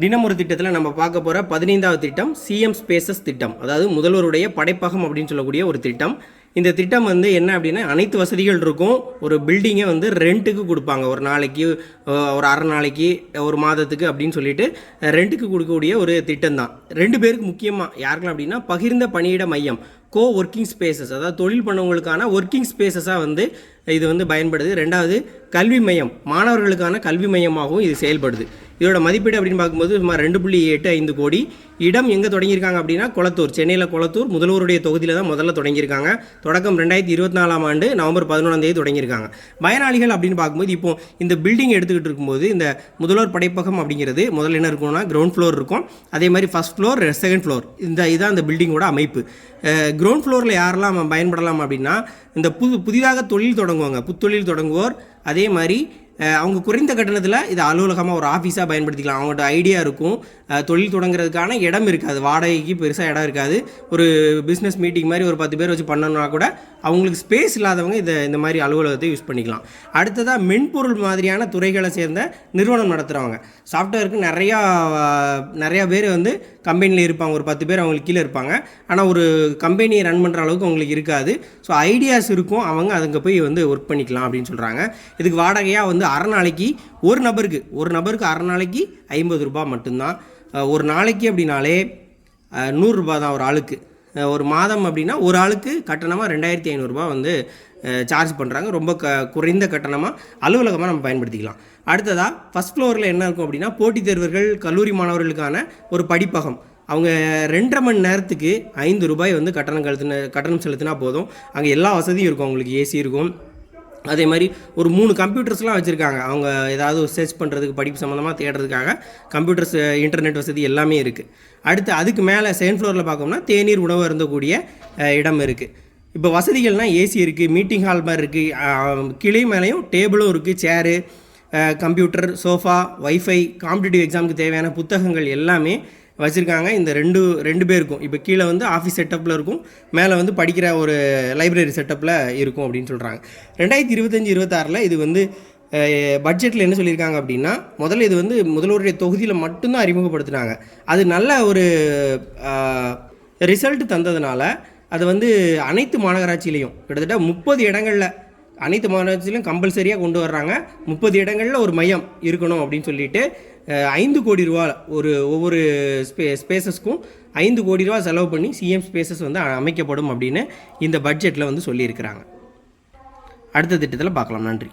தினம் ஒரு திட்டத்தில் நம்ம பார்க்க போகிற 15வது திட்டம் சிஎம் ஸ்பேசஸ் திட்டம். அதாவது முதல்வருடைய படைப்பகம் அப்படின்னு சொல்லக்கூடிய ஒரு திட்டம். இந்த திட்டம் வந்து என்ன அப்படின்னா, அனைத்து வசதிகள் இருக்கும். ஒரு பில்டிங்கை வந்து ரெண்ட்டுக்கு கொடுப்பாங்க. ஒரு நாளைக்கு, ஒரு அரை நாளைக்கு, ஒரு மாதத்துக்கு அப்படின்னு சொல்லிட்டு ரெண்ட்டுக்கு கொடுக்கக்கூடிய ஒரு திட்டம் தான். 2 பேருக்கு முக்கியமாக யாருக்கலாம் அப்படின்னா, பகிர்ந்த பணியிட மையம், கோ ஒர்க்கிங் ஸ்பேசஸ், அதாவது தொழில் பண்ணவங்களுக்கான ஒர்க்கிங் ஸ்பேசஸாக வந்து இது வந்து பயன்படுது. 2வது கல்வி மையம், மாணவர்களுக்கான கல்வி மையமாகவும் இது செயல்படுது. இதோட மதிப்பீடு அப்படின்னு பார்க்கும்போது சுமார் 2.85 கோடி. இடம் எங்கே தொடங்கியிருக்காங்க அப்படின்னா, கொளத்தூர், சென்னையில் கொளத்தூர் முதல்வருடைய தொகுதியில் தான் முதல்ல தொடங்கியிருக்காங்க. தொடக்கம் 2024ஆம் ஆண்டு நவம்பர் 11ஆம் தேதி தொடங்கியிருக்காங்க. பயனாளிகள் அப்படின்னு பார்க்கும்போது, இப்போ இந்த பில்டிங் எடுத்துக்கிட்டு இருக்கும்போது இந்த முதல்வர் படைப்பகம் அப்படிங்கிறது முதல்ல என்ன இருக்கும்னா, கிரவுண்ட் ஃப்ளோர் இருக்கும். அதே மாதிரி ஃபஸ்ட் ஃப்ளோர், செகண்ட் ஃப்ளோர், இதுதான் இந்த பில்டிங்கோட அமைப்பு. கிரவுண்ட் ஃப்ளோரில் யாரெல்லாம் பயன்படலாம் அப்படின்னா, இந்த புதிதாக தொழில் தொடங்குவாங்க, புத்தொழில் தொடங்குவோர். அதே மாதிரி அவங்க குறைந்த கட்டணத்தில் இதை அலுவலகமாக ஒரு ஆஃபீஸாக பயன்படுத்திக்கலாம். அவங்கள்ட்ட ஐடியா இருக்கும், தொழில் தொடங்குறதுக்கான இடம் இருக்காது, வாடகைக்கு பெருசாக இடம் இருக்காது. ஒரு பிஸ்னஸ் மீட்டிங் மாதிரி ஒரு 10 பேர் வச்சு பண்ணணும்னா கூட அவங்களுக்கு ஸ்பேஸ் இல்லாதவங்க இந்த மாதிரி அலுவலகத்தை யூஸ் பண்ணிக்கலாம். அடுத்ததாக மென்பொருள் மாதிரியான துறைகளை சேர்ந்த நிறுவனம் நடத்துகிறவங்க. சாஃப்ட்வேருக்கு நிறையா பேர் வந்து கம்பெனியில் இருப்பாங்க. ஒரு 10 பேர் அவங்களுக்கு கீழே இருப்பாங்க. ஆனால் ஒரு கம்பெனியை ரன் பண்ணுற அளவுக்கு அவங்களுக்கு இருக்காது. ஸோ ஐடியாஸ் இருக்கும், அவங்க அதுங்க போய் வந்து ஒர்க் பண்ணிக்கலாம் அப்படின்னு சொல்கிறாங்க. இதுக்கு வாடகையாக வந்து அரை நாளைக்கு ஒரு நபருக்கு அரை நாளைக்கு 50 ரூபா மட்டும்தான். ஒரு நாளைக்கு அப்படின்னாலே 100 ரூபா தான் ஒரு ஆளுக்கு. ஒரு மாதம் அப்படின்னா ஒரு ஆளுக்கு கட்டணமாக 2500 ரூபா வந்து சார்ஜ் பண்ணுறாங்க. ரொம்ப குறைந்த கட்டணமாக அலுவலகமாக நம்ம பயன்படுத்திக்கலாம். அடுத்ததாக ஃபஸ்ட் ஃப்ளோரில் என்ன இருக்கும் அப்படின்னா, போட்டித் தேர்வர்கள், கல்லூரி மாணவர்களுக்கான ஒரு படிப்பகம். அவங்க 2.5 மணி நேரத்துக்கு 5 ரூபாய் வந்து கட்டணம் செலுத்தினா போதும். அங்கே எல்லா வசதியும் இருக்கும். அவங்களுக்கு ஏசி இருக்கும். அதே மாதிரி ஒரு 3 கம்ப்யூட்டர்ஸ்லாம் வச்சுருக்காங்க. அவங்க ஏதாவது சர்ச் பண்ணுறதுக்கு, படிப்பு சம்மந்தமாக தேடுறதுக்காக கம்ப்யூட்டர்ஸ், இன்டர்நெட் வசதி எல்லாமே இருக்குது. அடுத்து அதுக்கு மேலே செகண்ட் ஃப்ளோரில் பார்த்தோம்னா தேநீர் உணவு அருந்தக்கூடிய இடம் இருக்குது. இப்போ வசதிகள்னால் ஏசி இருக்குது, மீட்டிங் ஹால் மாதிரி இருக்குது, கிளை மேலேயும் டேபிளும் இருக்குது, சேரு, கம்ப்யூட்டர், சோஃபா, வைஃபை, காம்படிட்டிவ் எக்ஸாமுக்கு தேவையான புத்தகங்கள் எல்லாமே வச்சுருக்காங்க. இந்த ரெண்டு பேருக்கும் இப்போ கீழே வந்து ஆஃபீஸ் செட்டப்பில் இருக்கும், மேலே வந்து படிக்கிற ஒரு லைப்ரரி செட்டப்பில் இருக்கும் அப்படின்னு சொல்கிறாங்க. 2025-26 இது வந்து பட்ஜெட்டில் என்ன சொல்லியிருக்காங்க அப்படின்னா, முதல்ல இது வந்து முதல்வருடைய தொகுதியில் மட்டும்தான் அறிமுகப்படுத்தினாங்க. அது நல்ல ஒரு ரிசல்ட் தந்ததுனால அது வந்து அனைத்து மாநகராட்சியிலையும் கிட்டத்தட்ட 30 இடங்களில், அனைத்து மாநகராட்சியிலையும் கம்பல்சரியாக கொண்டு வர்றாங்க. 30 இடங்களில் ஒரு மையம் இருக்கணும் அப்படின்னு சொல்லிட்டு 5 கோடி ரூபா ஒவ்வொரு ஸ்பேசஸ்க்கும் 5 கோடி ரூபா செலவு பண்ணி சிஎம் ஸ்பேசஸ் வந்து அமைக்கப்படும் அப்படின்னு இந்த பட்ஜெட்டில் வந்து சொல்லியிருக்கிறாங்க. அடுத்த திட்டத்தில் பார்க்கலாம். நன்றி.